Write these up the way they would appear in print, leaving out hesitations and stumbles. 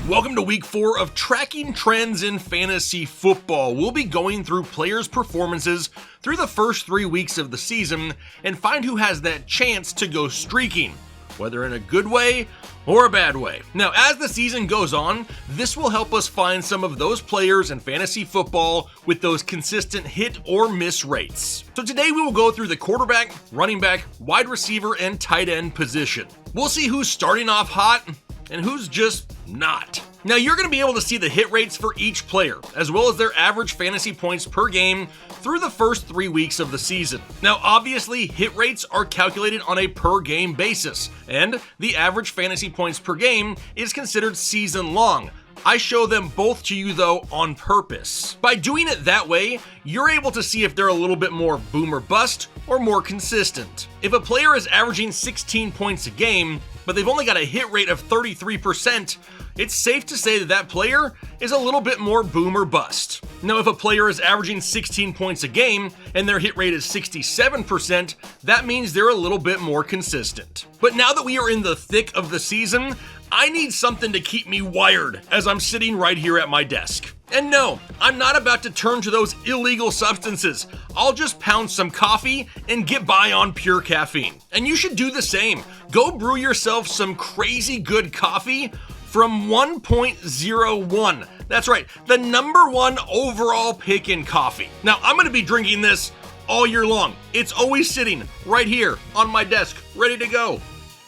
Welcome to week 4 of Tracking Trends in Fantasy Football. We'll be going through players' performances through the first 3 weeks of the season and find who has that chance to go streaking, whether in a good way or a bad way. Now, as the season goes on, this will help us find some of those players in fantasy football with those consistent hit or miss rates. So today we will go through the quarterback, running back, wide receiver, and tight end position. We'll see who's starting off hot and who's just not. Now, you're going to be able to see the hit rates for each player, as well as their average fantasy points per game through the first 3 weeks of the season. Now, obviously, hit rates are calculated on a per game basis, and the average fantasy points per game is considered season long. I show them both to you though on purpose. By doing it that way, you're able to see if they're a little bit more boom or bust or more consistent. If a player is averaging 16 points a game, but they've only got a hit rate of 33%, it's safe to say that that player is a little bit more boom or bust. Now, if a player is averaging 16 points a game and their hit rate is 67%, that means they're a little bit more consistent. But now that we are in the thick of the season, I need something to keep me wired as I'm sitting right here at my desk. And no, I'm not about to turn to those illegal substances. I'll just pound some coffee and get by on pure caffeine. And you should do the same. Go brew yourself some crazy good coffee from 1.01. That's right, the number 1 overall pick in coffee. Now, I'm going to be drinking this all year long. It's always sitting right here on my desk, ready to go.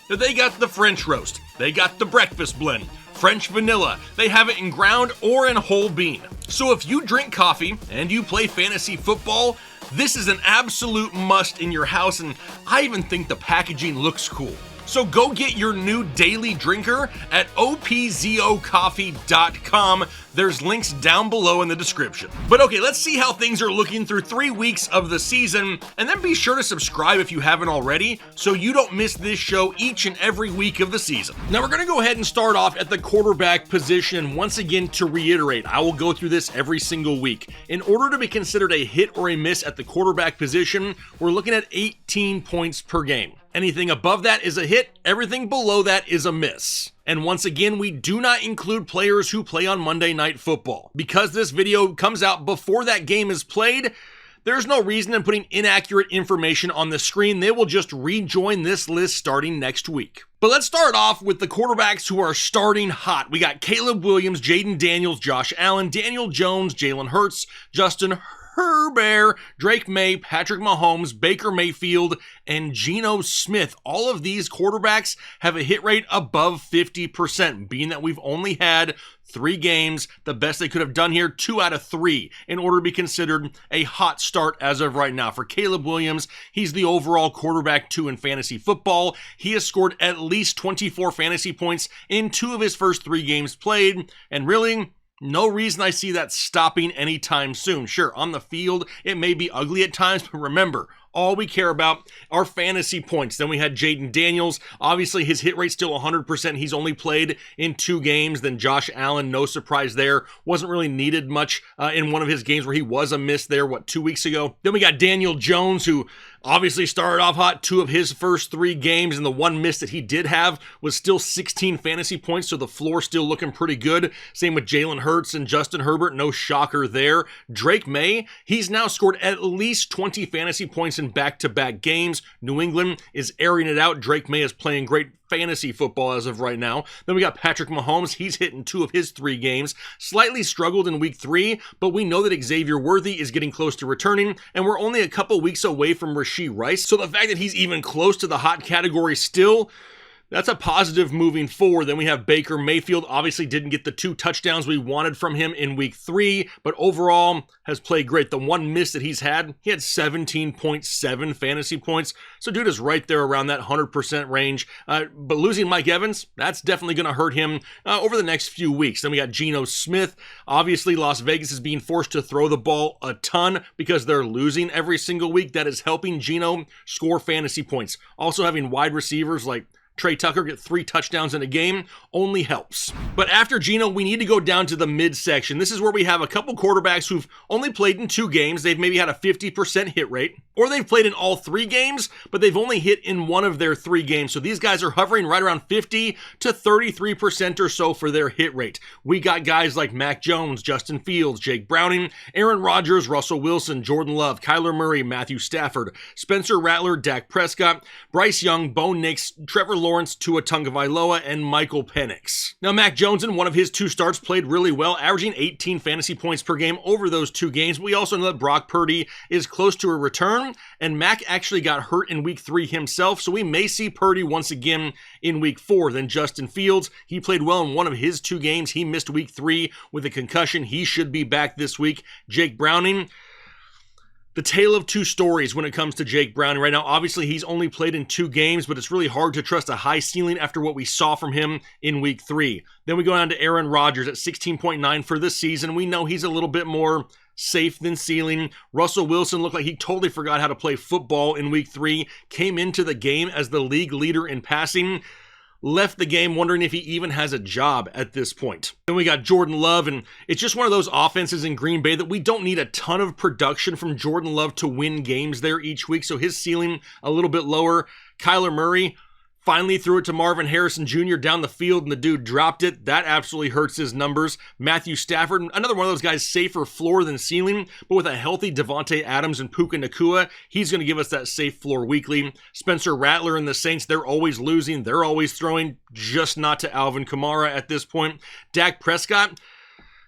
They got the French roast. They got the breakfast blend, French vanilla. They have it in ground or in whole bean. So if you drink coffee and you play fantasy football, this is an absolute must in your house, and I even think the packaging looks cool. So go get your new daily drinker at opzocoffee.com. There's links down below in the description. But okay, let's see how things are looking through 3 weeks of the season, and then be sure to subscribe if you haven't already so you don't miss this show each and every week of the season. Now we're going to go ahead and start off at the quarterback position. Once again, to reiterate, I will go through this every single week. In order to be considered a hit or a miss at the quarterback position, we're looking at 18 points per game. Anything above that is a hit, everything below that is a miss. And once again, we do not include players who play on Monday Night Football. Because this video comes out before that game is played, there's no reason in putting inaccurate information on the screen. They will just rejoin this list starting next week. But let's start off with the quarterbacks who are starting hot. We got Caleb Williams, Jaden Daniels, Josh Allen, Daniel Jones, Jalen Hurts, Justin Herbert, Drake May, Patrick Mahomes, Baker Mayfield, and Geno Smith. All of these quarterbacks have a hit rate above 50%, being that we've only had 3 games. The best they could have done here, 2 out of 3, in order to be considered a hot start as of right now. For Caleb Williams, he's the overall quarterback 2 in fantasy football. He has scored at least 24 fantasy points in 2 of his first 3 games played, and really, no reason I see that stopping anytime soon. Sure, on the field, it may be ugly at times, but remember, all we care about are fantasy points. Then we had Jaden Daniels. Obviously, his hit rate's still 100%. He's only played in 2 games. Then Josh Allen, no surprise there. Wasn't really needed much in one of his games where he was a miss there, 2 weeks ago. Then we got Daniel Jones, who obviously started off hot. 2 of his first 3 games, and the one miss that he did have was still 16 fantasy points, so the floor still looking pretty good. Same with Jalen Hurts and Justin Herbert. No shocker there. Drake May, he's now scored at least 20 fantasy points in back-to-back games. New England is airing it out. Drake May is playing great fantasy football as of right now. Then we got Patrick Mahomes. He's hitting 2 of his 3 games. Slightly struggled in week 3, but we know that Xavier Worthy is getting close to returning, and we're only a couple weeks away from Rashee Rice. So the fact that he's even close to the hot category still, that's a positive moving forward. Then we have Baker Mayfield. Obviously didn't get the 2 touchdowns we wanted from him in week 3, but overall has played great. The one miss that he had 17.7 fantasy points. So dude is right there around that 100% range. But losing Mike Evans, that's definitely going to hurt him over the next few weeks. Then we got Geno Smith. Obviously Las Vegas is being forced to throw the ball a ton because they're losing every single week. That is helping Geno score fantasy points. Also having wide receivers like Trey Tucker get 3 touchdowns in a game only helps. But after Geno, we need to go down to the midsection. This is where we have a couple quarterbacks who've only played in 2 games. They've maybe had a 50% hit rate, or they've played in all 3 games, but they've only hit in 1 of their 3 games. So these guys are hovering right around 50 to 33% or so for their hit rate. We got guys like Mac Jones, Justin Fields, Jake Browning, Aaron Rodgers, Russell Wilson, Jordan Love, Kyler Murray, Matthew Stafford, Spencer Rattler, Dak Prescott, Bryce Young, Bo Nix, Trevor Lawrence, Tua Tagovailoa, and Michael Penix. Now, Mac Jones in one of his 2 starts played really well, averaging 18 fantasy points per game over those 2 games. We also know that Brock Purdy is close to a return, and Mac actually got hurt in week 3 himself, so we may see Purdy once again in week 4. Then Justin Fields, he played well in one of his 2 games. He missed week 3 with a concussion. He should be back this week. Jake Browning, the tale of 2 stories when it comes to Jake Browning right now. Obviously, he's only played in 2 games, but it's really hard to trust a high ceiling after what we saw from him in week 3. Then we go down to Aaron Rodgers at 16.9 for this season. We know he's a little bit more safe than ceiling. Russell Wilson looked like he totally forgot how to play football in week 3, came into the game as the league leader in passing, left the game wondering if he even has a job at this point. Then we got Jordan Love, and it's just one of those offenses in Green Bay that we don't need a ton of production from Jordan Love to win games there each week, so his ceiling a little bit lower. Kyler Murray finally threw it to Marvin Harrison Jr. down the field, and the dude dropped it. That absolutely hurts his numbers. Matthew Stafford, another one of those guys, safer floor than ceiling, but with a healthy Devontae Adams and Puka Nacua, he's going to give us that safe floor weekly. Spencer Rattler and the Saints, they're always losing. They're always throwing, just not to Alvin Kamara at this point. Dak Prescott,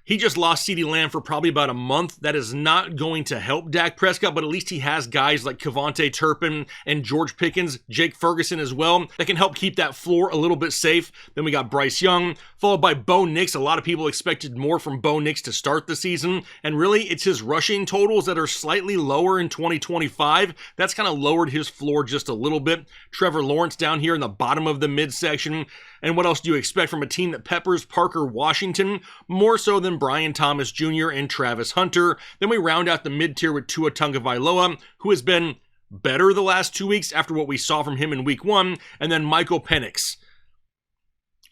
he just lost CeeDee Lamb for probably about a month. That is not going to help Dak Prescott, but at least he has guys like Kevontae Turpin and George Pickens, Jake Ferguson as well, that can help keep that floor a little bit safe. Then we got Bryce Young, followed by Bo Nix. A lot of people expected more from Bo Nix to start the season, and really it's his rushing totals that are slightly lower in 2025. That's kind of lowered his floor just a little bit. Trevor Lawrence down here in the bottom of the midsection. And what else do you expect from a team that peppers Parker Washington more so than Brian Thomas Jr. and Travis Hunter? Then we round out the mid-tier with Tua Tagovailoa, who has been better the last 2 weeks after what we saw from him in week 1, and then Michael Penix.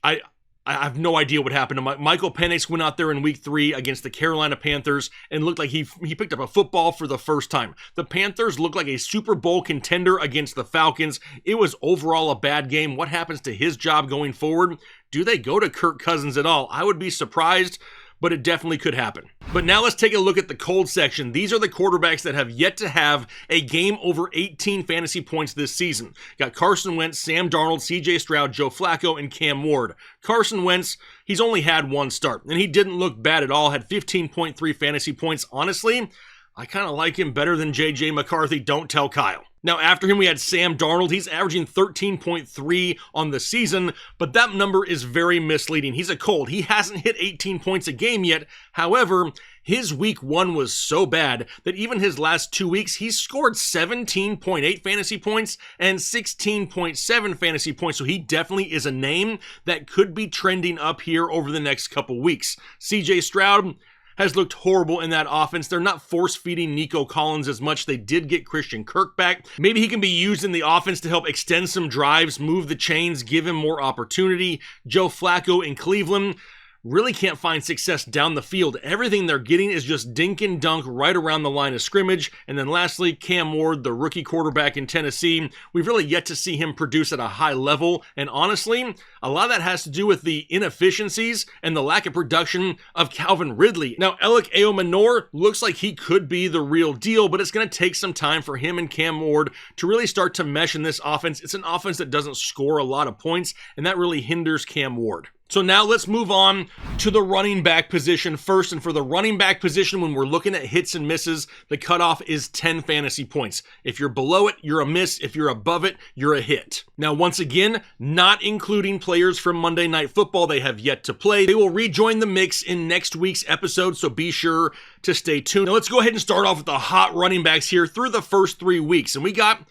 I have no idea what happened to Michael Penix. Went out there in week 3 against the Carolina Panthers and looked like he picked up a football for the first time. The Panthers looked like a Super Bowl contender against the Falcons. It was overall a bad game. What happens to his job going forward? Do they go to Kirk Cousins at all? I would be surprised, but it definitely could happen. But now let's take a look at the cold section. These are the quarterbacks that have yet to have a game over 18 fantasy points this season. Got Carson Wentz, Sam Darnold, CJ Stroud, Joe Flacco, and Cam Ward. Carson Wentz, he's only had 1 start, and he didn't look bad at all, had 15.3 fantasy points. Honestly, I kind of like him better than JJ McCarthy. Don't tell Kyle. Now, after him, we had Sam Darnold. He's averaging 13.3 on the season, but that number is very misleading. He's a cold. He hasn't hit 18 points a game yet. However, his week 1 was so bad that even his last 2 weeks, he's scored 17.8 fantasy points and 16.7 fantasy points. So he definitely is a name that could be trending up here over the next couple weeks. CJ Stroud has looked horrible in that offense. They're not force-feeding Nico Collins as much. They did get Christian Kirk back. Maybe he can be used in the offense to help extend some drives, move the chains, give him more opportunity. Joe Flacco in Cleveland really can't find success down the field. Everything they're getting is just dink and dunk right around the line of scrimmage. And then lastly, Cam Ward, the rookie quarterback in Tennessee. We've really yet to see him produce at a high level. And honestly, a lot of that has to do with the inefficiencies and the lack of production of Calvin Ridley. Now, Alec Eomanor looks like he could be the real deal, but it's going to take some time for him and Cam Ward to really start to mesh in this offense. It's an offense that doesn't score a lot of points, and that really hinders Cam Ward. So now let's move on to the running back position first. And for the running back position, when we're looking at hits and misses, the cutoff is 10 fantasy points. If you're below it, you're a miss. If you're above it, you're a hit. Now, once again, not including players from Monday Night Football. They have yet to play. They will rejoin the mix in next week's episode, so be sure to stay tuned. Now, let's go ahead and start off with the hot running backs here through the first 3 weeks. And we got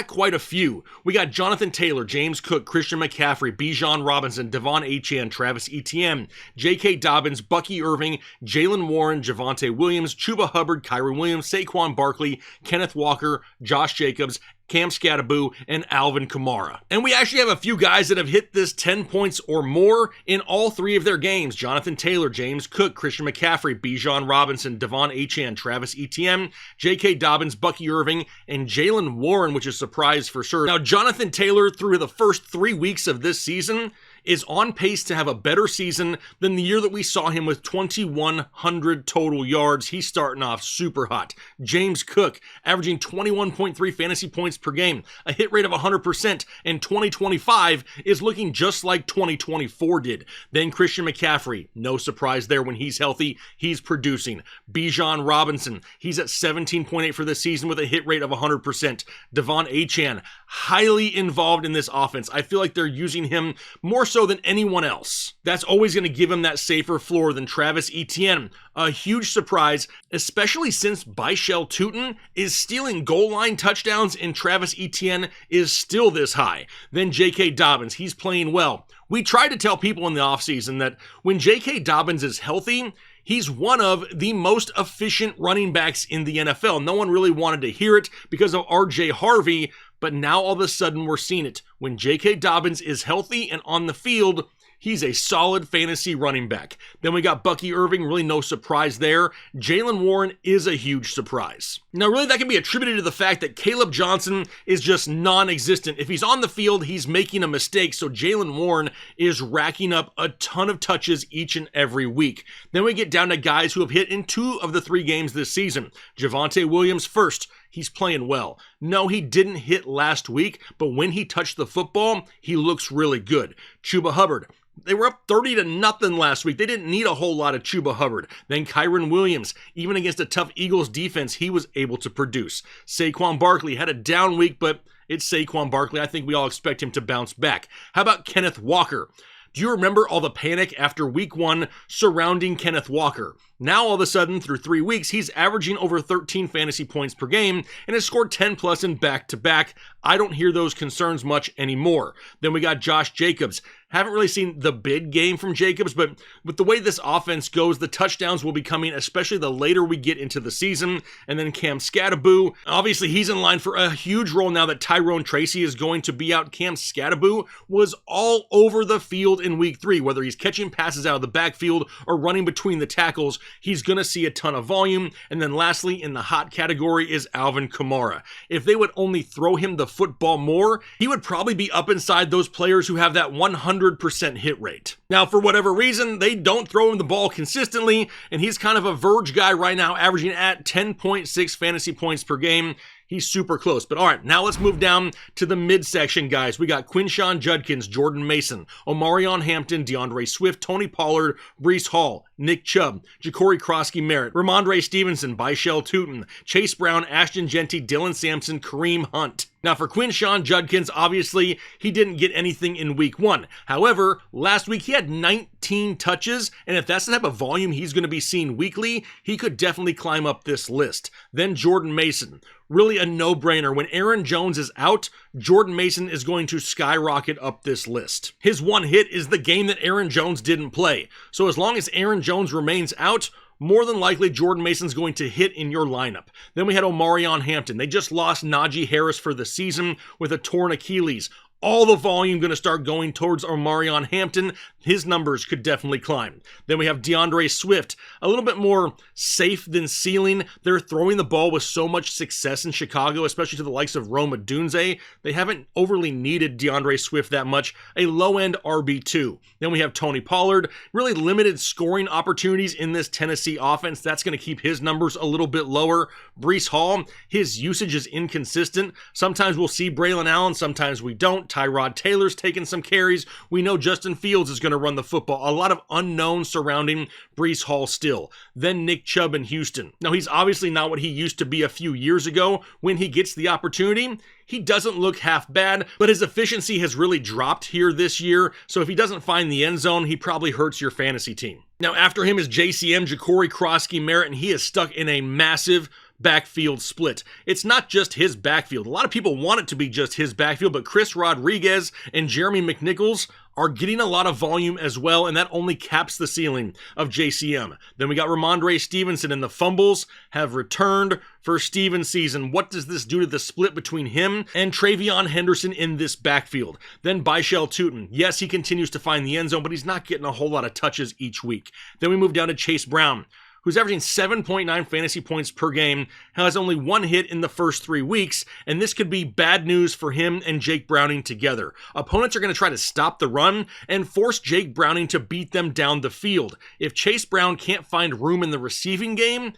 quite a few. We got Jonathan Taylor, James Cook, Christian McCaffrey, Bijan Robinson, Devon Achane, Travis Etienne, J.K. Dobbins, Bucky Irving, Jalen Warren, Javonte Williams, Chuba Hubbard, Kyron Williams, Saquon Barkley, Kenneth Walker, Josh Jacobs, Cam Scattaboo, and Alvin Kamara. And we actually have a few guys that have hit this 10 points or more in all 3 of their games. Jonathan Taylor, James Cook, Christian McCaffrey, Bijan Robinson, Devon Achane, Travis Etienne, J.K. Dobbins, Bucky Irving, and Jaylen Warren, which is a surprise for sure. Now, Jonathan Taylor, through the first 3 weeks of this season, is on pace to have a better season than the year that we saw him with 2,100 total yards. He's starting off super hot. James Cook, averaging 21.3 fantasy points per game, a hit rate of 100%, and 2025 is looking just like 2024 did. Then Christian McCaffrey, no surprise there when he's healthy, he's producing. Bijan Robinson, he's at 17.8 for the season with a hit rate of 100%. Devon Achane, highly involved in this offense. I feel like they're using him more so than anyone else. That's always going to give him that safer floor than Travis Etienne. A huge surprise, especially since Byshell Tootin is stealing goal line touchdowns and Travis Etienne is still this high. Then J.K. Dobbins, he's playing well. We tried to tell people in the offseason that when J.K. Dobbins is healthy, he's one of the most efficient running backs in the NFL. No one really wanted to hear it because of R.J. Harvey, but now all of a sudden we're seeing it. When J.K. Dobbins is healthy and on the field, he's a solid fantasy running back. Then we got Bucky Irving, really no surprise there. Jaylen Warren is a huge surprise. Now, really that can be attributed to the fact that Caleb Johnson is just non-existent. If he's on the field, he's making a mistake, so Jaylen Warren is racking up a ton of touches each and every week. Then we get down to guys who have hit in 2 of the 3 games this season. Javonte Williams first. He's playing well. No, he didn't hit last week, but when he touched the football, he looks really good. Chuba Hubbard. They were up 30-0 last week. They didn't need a whole lot of Chuba Hubbard. Then Kyren Williams, even against a tough Eagles defense, he was able to produce. Saquon Barkley had a down week, but it's Saquon Barkley. I think we all expect him to bounce back. How about Kenneth Walker? Do you remember all the panic after week 1 surrounding Kenneth Walker? Now, all of a sudden, through 3 weeks, he's averaging over 13 fantasy points per game and has scored 10 plus in back-to-back. I don't hear those concerns much anymore. Then we got Josh Jacobs. Haven't really seen the big game from Jacobs, but with the way this offense goes, the touchdowns will be coming, especially the later we get into the season. And then Cam Scattaboo, obviously he's in line for a huge role now that Tyrone Tracy is going to be out. Cam Scattaboo was all over the field in week 3, whether he's catching passes out of the backfield or running between the tackles. He's going to see a ton of volume. And then lastly, in the hot category is Alvin Kamara. If they would only throw him the football more, he would probably be up inside those players who have that 100% hit rate. Now, for whatever reason, they don't throw him the ball consistently, and he's kind of a verge guy right now, averaging at 10.6 fantasy points per game. He's super close. But all right, now let's move down to the midsection, guys. We got Quinshawn Judkins, Jordan Mason, Omarion Hampton, DeAndre Swift, Tony Pollard, Breece Hall, Nick Chubb, Ja'Cory Crosky-Merritt, Ramondre Stevenson, Byshell Tootin, Chase Brown, Ashton Genty, Dylan Sampson, Kareem Hunt. Now for Quinshawn Judkins, obviously, he didn't get anything in week 1. However, last week he had 19 touches, and if that's the type of volume he's going to be seeing weekly, he could definitely climb up this list. Then Jordan Mason. Really a no-brainer. When Aaron Jones is out, Jordan Mason is going to skyrocket up this list. His one hit is the game that Aaron Jones didn't play. So as long as Aaron Jones remains out, more than likely Jordan Mason's going to hit in your lineup. Then we had Omarion Hampton. They just lost Najee Harris for the season with a torn Achilles. All the volume going to start going towards Omarion Hampton. His numbers could definitely climb. Then we have DeAndre Swift, a little bit more safe than ceiling. They're throwing the ball with so much success in Chicago, especially to the likes of Rome Odunze. They haven't overly needed DeAndre Swift that much. A low-end RB2. Then we have Tony Pollard. Really limited scoring opportunities in this Tennessee offense. That's going to keep his numbers a little bit lower. Breece Hall, his usage is inconsistent. Sometimes we'll see Braylon Allen, sometimes we don't. Tyrod Taylor's taking some carries. We know Justin Fields is going to run the football. A lot of unknowns surrounding Breece Hall still. Then Nick Chubb in Houston. Now, he's obviously not what he used to be a few years ago. When he gets the opportunity, he doesn't look half bad, but his efficiency has really dropped here this year. So if he doesn't find the end zone, he probably hurts your fantasy team. Now, after him is JCM, Ja'Cory Crosky-Merritt, and he is stuck in a massive backfield split. It's not just his backfield. A lot of people want it to be just his backfield, but Chris Rodriguez and Jeremy McNichols are getting a lot of volume as well, and that only caps the ceiling of JCM. Then we got Ramondre Stevenson, and the fumbles have returned for Stevens' season. What does this do to the split between him and Travion Henderson in this backfield? Then Byshell Tootin. Yes, he continues to find the end zone, but he's not getting a whole lot of touches each week. Then we move down to Chase Brown, who's averaging 7.9 fantasy points per game, has only one hit in the first 3 weeks, and this could be bad news for him and Jake Browning together. Opponents are going to try to stop the run and force Jake Browning to beat them down the field. If Chase Brown can't find room in the receiving game,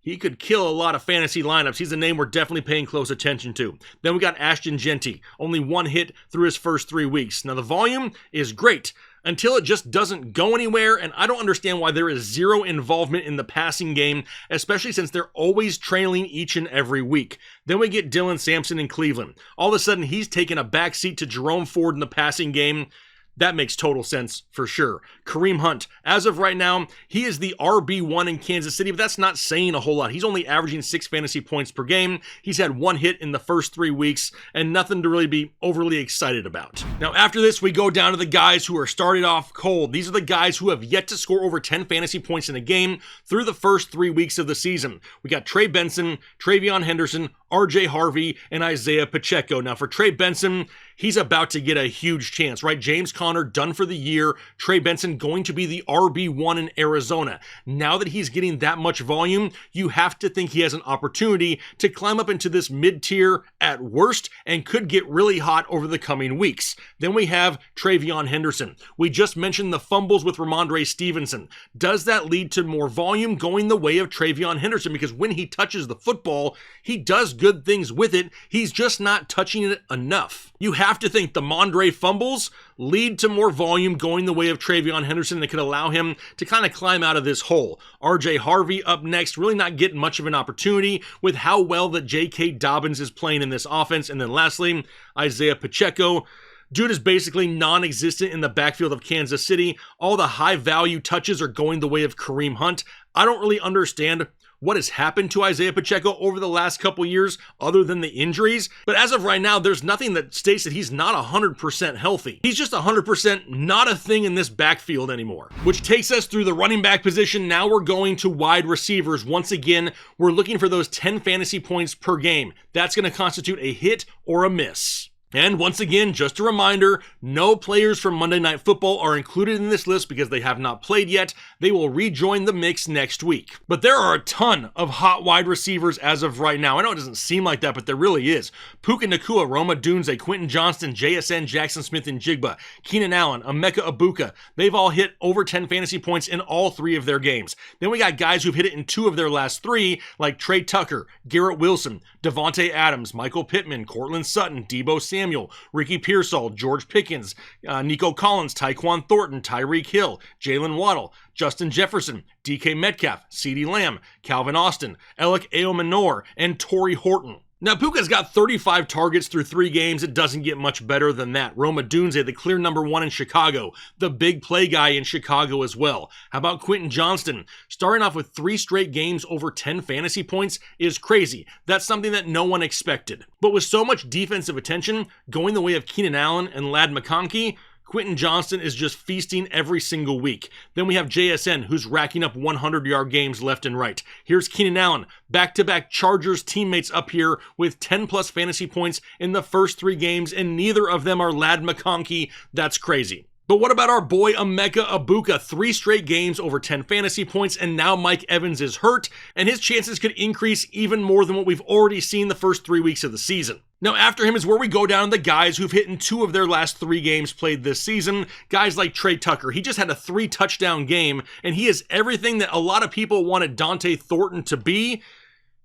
he could kill a lot of fantasy lineups. He's a name we're definitely paying close attention to. Then we got Ashton Genty, only one hit through his first 3 weeks. Now the volume is great, until it just doesn't go anywhere, and I don't understand why there is zero involvement in the passing game, especially since they're always trailing each and every week. Then we get Dylan Sampson in Cleveland. All of a sudden, he's taking a backseat to Jerome Ford in the passing game. That makes total sense for sure. Kareem Hunt, as of right now, he is the RB1 in Kansas City, but that's not saying a whole lot. He's only averaging 6 fantasy points per game. He's had 1 hit in the first 3 weeks, and nothing to really be overly excited about. Now, after this, we go down to the guys who are started off cold. These are the guys who have yet to score over 10 fantasy points in a game through the first 3 weeks of the season. We got Trey Benson, Travion Henderson, RJ Harvey, and Isaiah Pacheco. Now, for Trey Benson, he's about to get a huge chance, right? James Conner done for the year. Trey Benson going to be the RB1 in Arizona. Now that he's getting that much volume, you have to think he has an opportunity to climb up into this mid-tier at worst and could get really hot over the coming weeks. Then we have Travion Henderson. We just mentioned the fumbles with Ramondre Stevenson. Does that lead to more volume going the way of Travion Henderson? Because when he touches the football, he does good things with it. He's just not touching it enough. You have to think the Mondre fumbles lead to more volume going the way of Travion Henderson that could allow him to kind of climb out of this hole. RJ Harvey up next, really not getting much of an opportunity with how well that J.K. Dobbins is playing in this offense. And then lastly, Isaiah Pacheco. Dude is basically non-existent in the backfield of Kansas City. All the high-value touches are going the way of Kareem Hunt. I don't really understand what has happened to Isaiah Pacheco over the last couple years other than the injuries. But as of right now, there's nothing that states that he's not 100% healthy. He's just 100% not a thing in this backfield anymore. Which takes us through the running back position. Now we're going to wide receivers. Once again, we're looking for those 10 fantasy points per game. That's going to constitute a hit or a miss. And once again, just a reminder, no players from Monday Night Football are included in this list because they have not played yet. They will rejoin the mix next week. But there are a ton of hot wide receivers as of right now. I know it doesn't seem like that, but there really is. Puka Nacua, Roma Dunze, Quentin Johnston, JSN, Jackson Smith and Jigba, Keenan Allen, Emeka Ibuka. They've all hit over 10 fantasy points in all 3 of their games. Then we got guys who've hit it in 2 of their last 3, like Trey Tucker, Garrett Wilson, Devontae Adams, Michael Pittman, Cortland Sutton, Deebo Samuel, Ricky Pearsall, George Pickens, Nico Collins, Tyquan Thornton, Tyreek Hill, Jalen Waddle, Justin Jefferson, DK Metcalf, CeeDee Lamb, Calvin Austin, Alec Eomanor, and Torrey Horton. Now, Puka's got 35 targets through 3 games. It doesn't get much better than that. Roma Dunze, the clear number 1 in Chicago, the big play guy in Chicago as well. How about Quentin Johnston? Starting off with 3 straight games over 10 fantasy points is crazy. That's something that no one expected. But with so much defensive attention going the way of Keenan Allen and Ladd McConkey, Quentin Johnston is just feasting every single week. Then we have JSN, who's racking up 100-yard games left and right. Here's Keenan Allen, back-to-back Chargers teammates up here with 10-plus fantasy points in the first 3 games, and neither of them are Ladd McConkey. That's crazy. But what about our boy Emeka Ibuka? 3 straight games over 10 fantasy points, and now Mike Evans is hurt, and his chances could increase even more than what we've already seen the first 3 weeks of the season. Now, after him is where we go down to the guys who've hit in 2 of their last 3 games played this season. Guys like Trey Tucker. He just had a 3-touchdown game, and he is everything that a lot of people wanted Dante Thornton to be.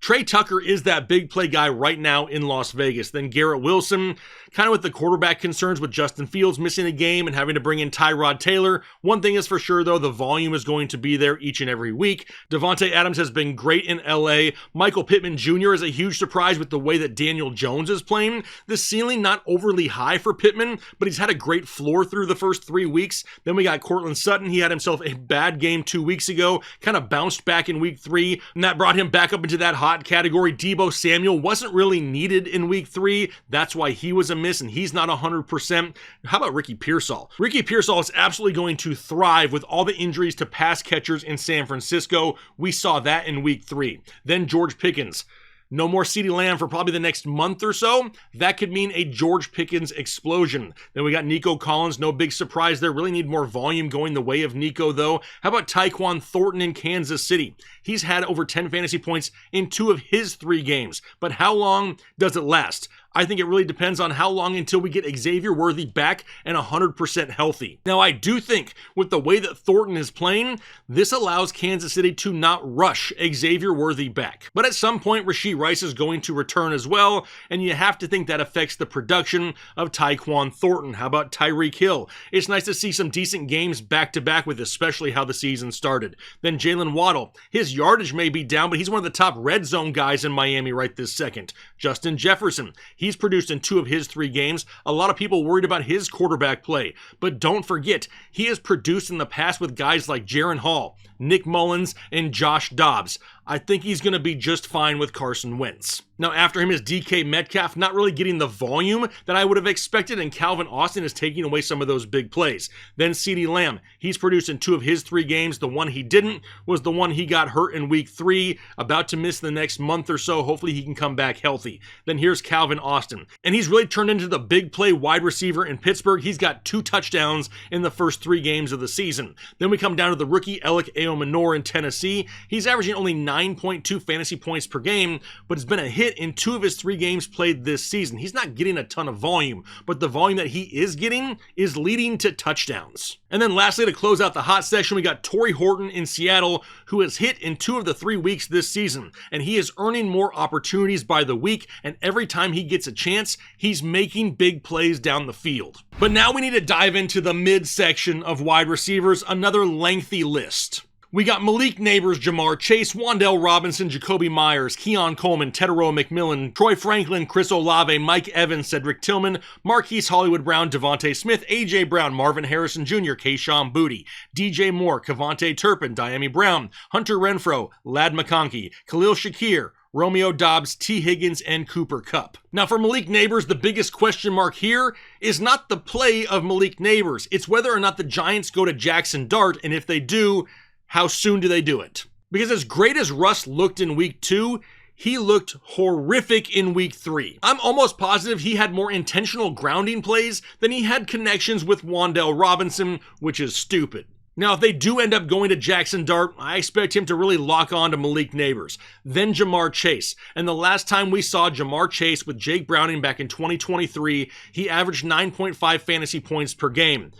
Trey Tucker is that big play guy right now in Las Vegas. Then Garrett Wilson, kind of with the quarterback concerns with Justin Fields missing a game and having to bring in Tyrod Taylor. One thing is for sure, though, the volume is going to be there each and every week. Devontae Adams has been great in LA. Michael Pittman Jr. is a huge surprise with the way that Daniel Jones is playing. The ceiling not overly high for Pittman, but he's had a great floor through the first 3 weeks. Then we got Cortland Sutton. He had himself a bad game 2 weeks ago, kind of bounced back in week 3, and that brought him back up into that hot hot category, Deebo Samuel wasn't really needed in week 3. That's why he was a miss, and he's not 100%. How about Ricky Pearsall? Ricky Pearsall is absolutely going to thrive with all the injuries to pass catchers in San Francisco. We saw that in week 3. Then George Pickens. No more CeeDee Lamb for probably the next month or so. That could mean a George Pickens explosion. Then we got Nico Collins. No big surprise there. Really need more volume going the way of Nico, though. How about Tyquan Thornton in Kansas City? He's had over 10 fantasy points in 2 of his 3 games. But how long does it last? I think it really depends on how long until we get Xavier Worthy back and 100% healthy. Now, I do think with the way that Thornton is playing, this allows Kansas City to not rush Xavier Worthy back. But at some point, Rashee Rice is going to return as well, and you have to think that affects the production of Tyquan Thornton. How about Tyreek Hill? It's nice to see some decent games back-to-back with especially how the season started. Then Jalen Waddle. His yardage may be down, but he's one of the top red zone guys in Miami right this second. Justin Jefferson. He's produced in 2 of his 3 games. A lot of people worried about his quarterback play. But don't forget, he has produced in the past with guys like Jaren Hall, Nick Mullins, and Josh Dobbs. I think he's going to be just fine with Carson Wentz. Now, after him is DK Metcalf, not really getting the volume that I would have expected, and Calvin Austin is taking away some of those big plays. Then CeeDee Lamb, he's produced in 2 of his 3 games. The one he didn't was the one he got hurt in week 3, about to miss the next month or so. Hopefully he can come back healthy. Then here's Calvin Austin, and he's really turned into the big play wide receiver in Pittsburgh. He's got 2 touchdowns in the first 3 games of the season. Then we come down to the rookie Alec Eomanor in Tennessee. He's averaging only 9.2 fantasy points per game, but has been a hit in 2 of his 3 games played this season. He's not getting a ton of volume, but the volume that he is getting is leading to touchdowns. And then lastly, to close out the hot section, we got Torrey Horton in Seattle, who has hit in 2 of the 3 weeks this season, and he is earning more opportunities by the week, and every time he gets a chance, he's making big plays down the field. But now we need to dive into the midsection of wide receivers, another lengthy list. We got Malik Neighbors, Jamar Chase, Wan'Dale Robinson, Jacoby Myers, Keon Coleman, Tedero McMillan, Troy Franklin, Chris Olave, Mike Evans, Cedric Tillman, Marquise Hollywood Brown, Devontae Smith, A.J. Brown, Marvin Harrison Jr., Kayshon Boutte, DJ Moore, Kavontae Turpin, Diami Brown, Hunter Renfrow, Ladd McConkey, Khalil Shakir, Romeo Doubs, T. Higgins, and Cooper Kupp. Now for Malik Neighbors, the biggest question mark here is not the play of Malik Neighbors. It's whether or not the Giants go to Jackson Dart, and if they do, how soon do they do it? Because as great as Russ looked in week 2, he looked horrific in week 3. I'm almost positive he had more intentional grounding plays than he had connections with Wan'Dale Robinson, which is stupid. Now, if they do end up going to Jackson Dart, I expect him to really lock on to Malik Neighbors. Then Jamar Chase. And the last time we saw Jamar Chase with Jake Browning back in 2023, he averaged 9.5 fantasy points per game.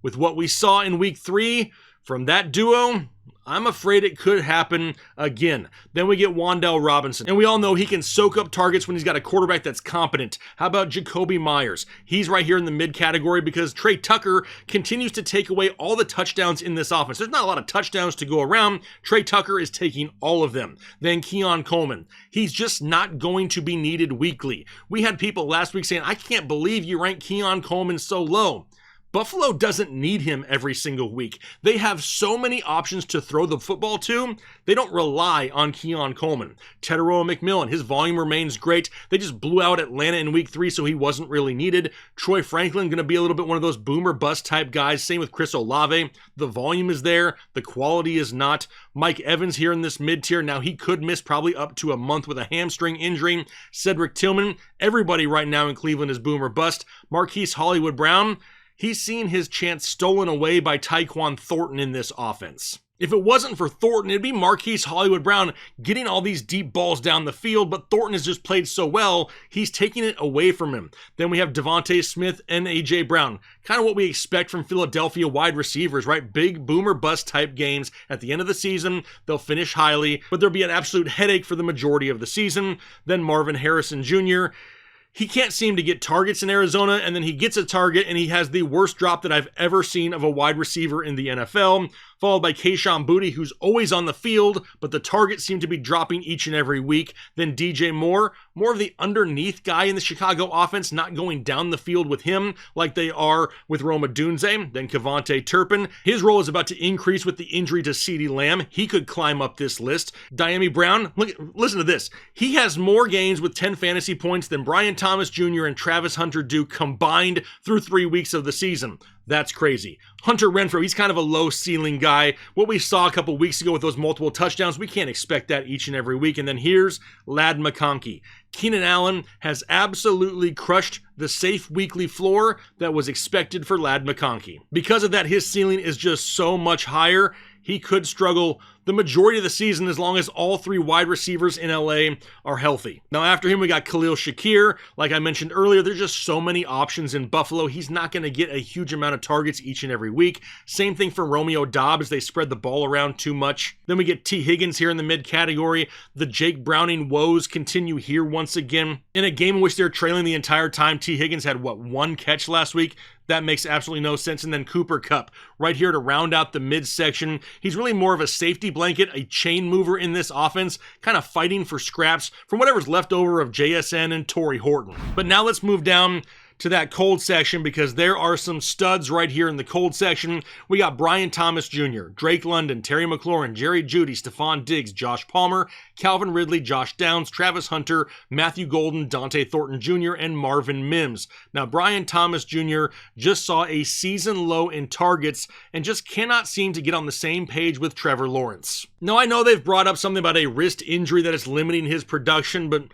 With what we saw in week 3 from that duo, I'm afraid it could happen again. Then we get Wan'Dale Robinson. And we all know he can soak up targets when he's got a quarterback that's competent. How about Jacoby Myers? He's right here in the mid category because Trey Tucker continues to take away all the touchdowns in this offense. There's not a lot of touchdowns to go around. Trey Tucker is taking all of them. Then Keon Coleman. He's just not going to be needed weekly. We had people last week saying, I can't believe you rank Keon Coleman so low. Buffalo doesn't need him every single week. They have so many options to throw the football to, they don't rely on Keon Coleman. Tedero McMillan, his volume remains great. They just blew out Atlanta in week 3, so he wasn't really needed. Troy Franklin, going to be a little bit one of those boomer bust type guys. Same with Chris Olave. The volume is there. The quality is not. Mike Evans here in this mid-tier. Now, he could miss probably up to a month with a hamstring injury. Cedric Tillman, everybody right now in Cleveland is boomer bust. Marquise Hollywood Brown, he's seen his chance stolen away by Tyquan Thornton in this offense. If it wasn't for Thornton, it'd be Marquise Hollywood Brown getting all these deep balls down the field, but Thornton has just played so well, he's taking it away from him. Then we have Devontae Smith and A.J. Brown. Kind of what we expect from Philadelphia wide receivers, right? Big boomer bust type games. At the end of the season, they'll finish highly, but there'll be an absolute headache for the majority of the season. Then Marvin Harrison Jr., he can't seem to get targets in Arizona, and then he gets a target, and he has the worst drop that I've ever seen of a wide receiver in the NFL. followed by Kayshon Boutte, who's always on the field, but the targets seem to be dropping each and every week. Then DJ Moore, more of the underneath guy in the Chicago offense, not going down the field with him like they are with Rome Odunze. Then Kevontae Turpin, his role is about to increase with the injury to CeeDee Lamb. He could climb up this list. Dyami Brown, listen to this. He has more games with 10 fantasy points than Brian Thomas Jr. and Travis Hunter do combined through 3 weeks of the season. That's crazy. Hunter Renfrow, he's kind of a low ceiling guy. What we saw a couple weeks ago with those multiple touchdowns, we can't expect that each and every week. And then here's Ladd McConkey. Keenan Allen has absolutely crushed the safe weekly floor that was expected for Ladd McConkey. Because of that, his ceiling is just so much higher. He could struggle the majority of the season as long as all 3 wide receivers in LA are healthy. Now after him, we got Khalil Shakir. Like I mentioned earlier, there's just so many options in Buffalo. He's not going to get a huge amount of targets each and every week. Same thing for Romeo Doubs. They spread the ball around too much. Then we get T. Higgins here in the mid category. The Jake Browning woes continue here once again. In a game in which they're trailing the entire time, T. Higgins had, 1 catch last week? That makes absolutely no sense. And then Cooper Kupp right here to round out the midsection. He's really more of a safety blanket, a chain mover in this offense, kind of fighting for scraps from whatever's left over of JSN and Torrey Horton. But now let's move down to that cold section because there are some studs right here in the cold section. We got Brian Thomas Jr., Drake London, Terry McLaurin, Jerry Jeudy, Stephon Diggs, Josh Palmer, Calvin Ridley, Josh Downs, Travis Hunter, Matthew Golden, Dante Thornton Jr., and Marvin Mims. Now, Brian Thomas Jr. just saw a season low in targets and just cannot seem to get on the same page with Trevor Lawrence. Now, I know they've brought up something about a wrist injury that is limiting his production, but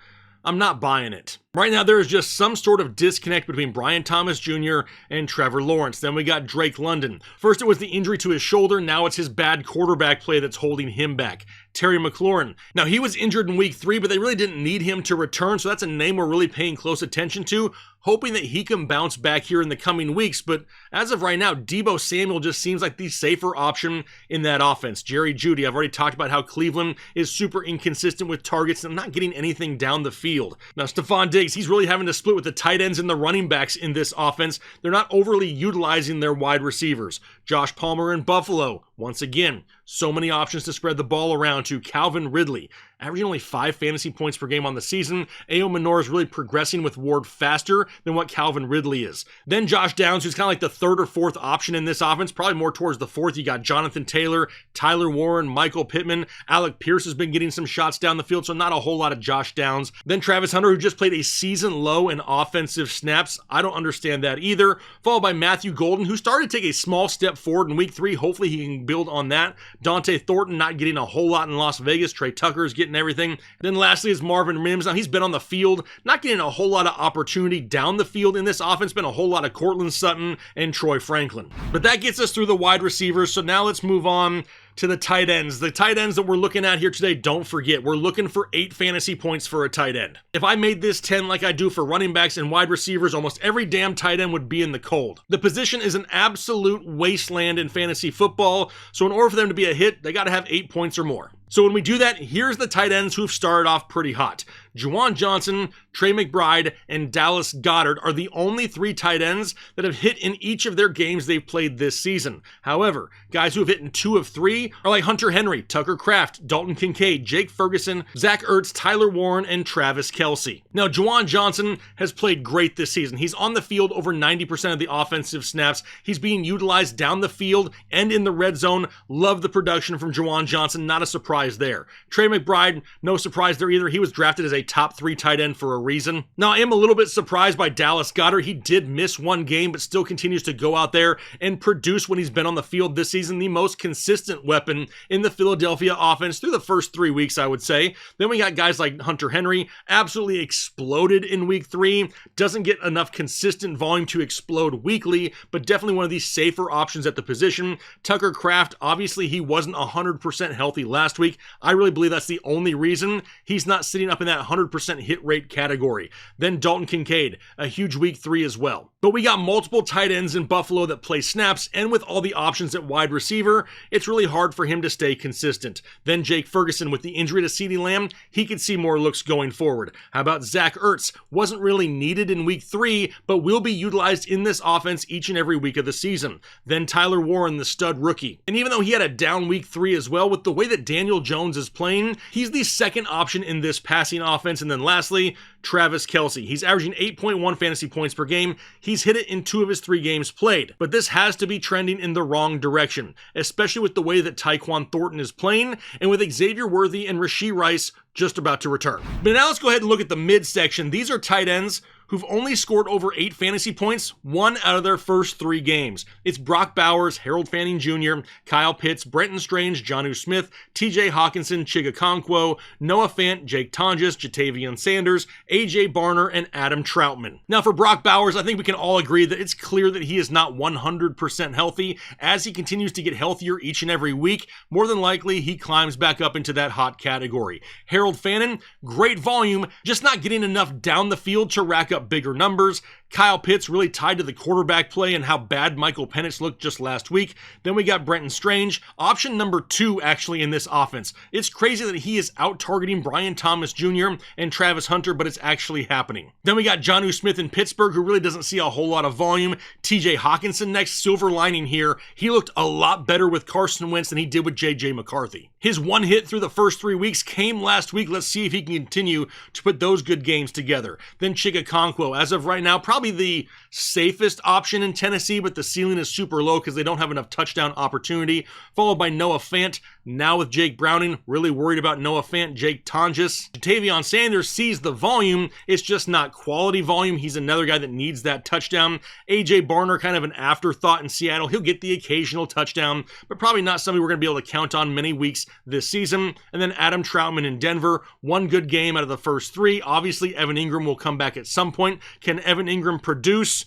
I'm not buying it. Right now, there is just some sort of disconnect between Brian Thomas Jr. and Trevor Lawrence. Then we got Drake London. First, it was the injury to his shoulder. Now it's his bad quarterback play that's holding him back. Terry McLaurin. Now, he was injured in week 3, but they really didn't need him to return, so that's a name we're really paying close attention to, hoping that he can bounce back here in the coming weeks. But as of right now, Deebo Samuel just seems like the safer option in that offense. Jerry Jeudy, I've already talked about how Cleveland is super inconsistent with targets and not getting anything down the field. Now, Stephon Diggs, he's really having to split with the tight ends and the running backs in this offense. They're not overly utilizing their wide receivers. Josh Palmer in Buffalo, once again, so many options to spread the ball around to. Calvin Ridley, averaging only 5 fantasy points per game on the season. Ayo Manor is really progressing with Ward faster than what Calvin Ridley is. Then Josh Downs, who's kind of like the 3rd or 4th option in this offense, probably more towards the 4th. You got Jonathan Taylor, Tyler Warren, Michael Pittman. Alec Pierce has been getting some shots down the field, so not a whole lot of Josh Downs. Then Travis Hunter, who just played a season low in offensive snaps. I don't understand that either. Followed by Matthew Golden, who started to take a small step forward in week 3. Hopefully he can build on that. Dante Thornton not getting a whole lot in Las Vegas. Trey Tucker is getting everything. Then lastly is Marvin Mims. Now he's been on the field, not getting a whole lot of opportunity down the field in this offense. Been a whole lot of Cortland Sutton and Troy Franklin. But that gets us through the wide receivers. So now let's move on to the tight ends. The tight ends that we're looking at here today, don't forget, we're looking for 8 fantasy points for a tight end. If I made this 10 like I do for running backs and wide receivers, almost every damn tight end would be in the cold. The position is an absolute wasteland in fantasy football, so in order for them to be a hit, they got to have 8 points or more. So when we do that, here's the tight ends who've started off pretty hot. Juwan Johnson, Trey McBride, and Dallas Goedert are the only 3 tight ends that have hit in each of their games they've played this season. However, guys who have hit in 2 of 3 are like Hunter Henry, Tucker Kraft, Dalton Kincaid, Jake Ferguson, Zach Ertz, Tyler Warren, and Travis Kelce. Now, Juwan Johnson has played great this season. He's on the field over 90% of the offensive snaps. He's being utilized down the field and in the red zone. Love the production from Juwan Johnson. Not a surprise there. Trey McBride, no surprise there either. He was drafted as a top 3 tight end for a reason. Now, I am a little bit surprised by Dallas Goedert. He did miss 1 game, but still continues to go out there and produce when he's been on the field this season. The most consistent weapon in the Philadelphia offense through the first 3 weeks, I would say. Then we got guys like Hunter Henry, absolutely exploded in week 3. Doesn't get enough consistent volume to explode weekly, but definitely one of these safer options at the position. Tucker Kraft, obviously he wasn't 100% healthy last week, week. I really believe that's the only reason he's not sitting up in that 100% hit rate category. Then Dalton Kincaid, a huge week 3 as well. But we got multiple tight ends in Buffalo that play snaps, and with all the options at wide receiver, it's really hard for him to stay consistent. Then Jake Ferguson, with the injury to CeeDee Lamb, he could see more looks going forward. How about Zach Ertz? Wasn't really needed in week 3, but will be utilized in this offense each and every week of the season. Then Tyler Warren, the stud rookie. And even though he had a down week 3 as well, with the way that Daniel Jones is playing, he's the second option in this passing offense. And then lastly, Travis Kelce. He's averaging 8.1 fantasy points per game. He's hit it in 2 of his 3 games played. But this has to be trending in the wrong direction, especially with the way that Tyquan Thornton is playing and with Xavier Worthy and Rashee Rice just about to return. But now let's go ahead and look at the midsection. These are tight ends who've only scored over 8 fantasy points 1 out of their first 3 games. It's Brock Bowers, Harold Fanning Jr., Kyle Pitts, Brenton Strange, Jonnu Smith, TJ Hawkinson, Chig Okonkwo, Noah Fant, Jake Tonjes, Jatavian Sanders, AJ Barner, and Adam Troutman. Now for Brock Bowers, I think we can all agree that it's clear that he is not 100% healthy. As he continues to get healthier each and every week, more than likely he climbs back up into that hot category. Harold Fannin, great volume, just not getting enough down the field to rack up bigger numbers. Kyle Pitts really tied to the quarterback play and how bad Michael Penix looked just last week. Then we got Brenton Strange, option number 2 actually in this offense. It's crazy that he is out targeting Brian Thomas Jr. and Travis Hunter, but it's actually happening. Then we got Jonnu Smith in Pittsburgh, who really doesn't see a whole lot of volume. TJ Hawkinson next, silver lining here. He looked a lot better with Carson Wentz than he did with JJ McCarthy. His one hit through the first 3 weeks came last week. Let's see if he can continue to put those good games together. Then Chig Okonkwo, as of right now, probably the safest option in Tennessee, but the ceiling is super low because they don't have enough touchdown opportunity. Followed by Noah Fant. Now with Jake Browning, really worried about Noah Fant, Jake Tonjes. Jatavian Sanders sees the volume. It's just not quality volume. He's another guy that needs that touchdown. AJ Barner, kind of an afterthought in Seattle. He'll get the occasional touchdown, but probably not somebody we're going to be able to count on many weeks this season. And then Adam Troutman in Denver. 1 good game out of the first 3. Obviously, Evan Ingram will come back at some point. Can Evan Ingram produce?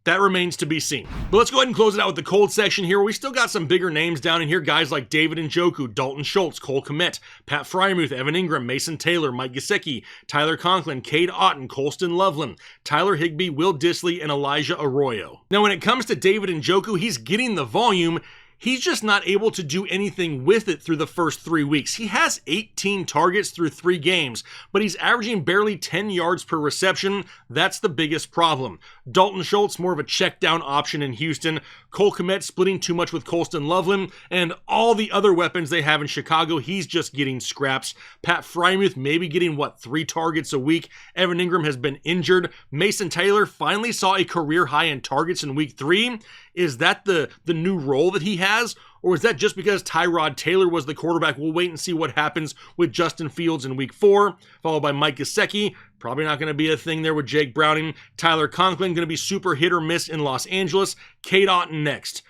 That remains to be seen. But let's go ahead and close it out with the cold section here. We still got some bigger names down in here. Guys like David Njoku, Dalton Schultz, Cole Kmet, Pat Freiermuth, Evan Ingram, Mason Taylor, Mike Gesicki, Tyler Conklin, Cade Otton, Colston Loveland, Tyler Higbee, Will Dissly, and Elijah Arroyo. Now when it comes to David Njoku, he's getting the volume. He's just not able to do anything with it through the first 3 weeks. He has 18 targets through 3 games, but he's averaging barely 10 yards per reception. That's the biggest problem. Dalton Schultz, more of a check down option in Houston. Cole Kmet splitting too much with Colston Loveland, and all the other weapons they have in Chicago, he's just getting scraps. Pat Freiermuth maybe getting, 3 targets a week. Evan Ingram has been injured. Mason Taylor finally saw a career high in targets in week 3. Is that the new role that he has? Or is that just because Tyrod Taylor was the quarterback? We'll wait and see what happens with Justin Fields in week 4, followed by Mike Gesicki. Probably not going to be a thing there with Jake Browning. Tyler Conklin going to be super hit or miss in Los Angeles. Cade Otton next.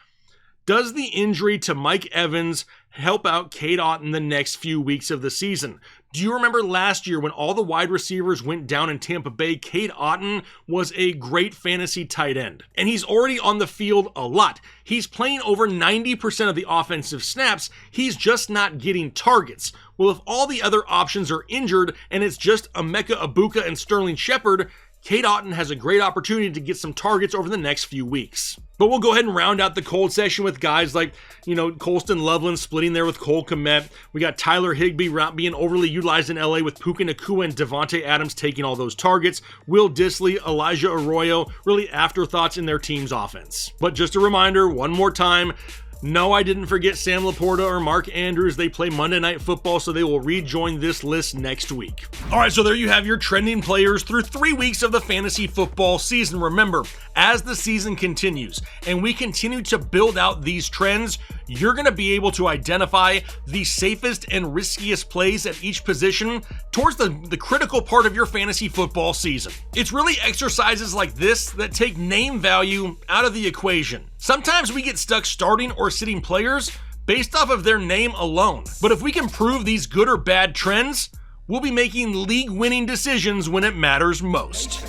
Does the injury to Mike Evans help out Cade Otton the next few weeks of the season? Do you remember last year when all the wide receivers went down in Tampa Bay? Cade Otton was a great fantasy tight end, and he's already on the field a lot. He's playing over 90% of the offensive snaps. He's just not getting targets. Well, if all the other options are injured and it's just Emeka Egbuka and Sterling Shepard, Cade Otton has a great opportunity to get some targets over the next few weeks. But we'll go ahead and round out the cold session with guys like, Colston Loveland splitting there with Cole Kmet. We got Tyler Higbee being overly utilized in LA with Puka Nacua and Devontae Adams taking all those targets. Will Dissly, Elijah Arroyo, really afterthoughts in their team's offense. But just a reminder, one more time, no, I didn't forget Sam Laporta or Mark Andrews. They play Monday Night Football, so they will rejoin this list next week. All right, so there you have your trending players through 3 weeks of the fantasy football season. Remember, as the season continues and we continue to build out these trends, you're going to be able to identify the safest and riskiest plays at each position towards the critical part of your fantasy football season. It's really exercises like this that take name value out of the equation. Sometimes we get stuck starting or sitting players based off of their name alone. But if we can prove these good or bad trends, we'll be making league-winning decisions when it matters most.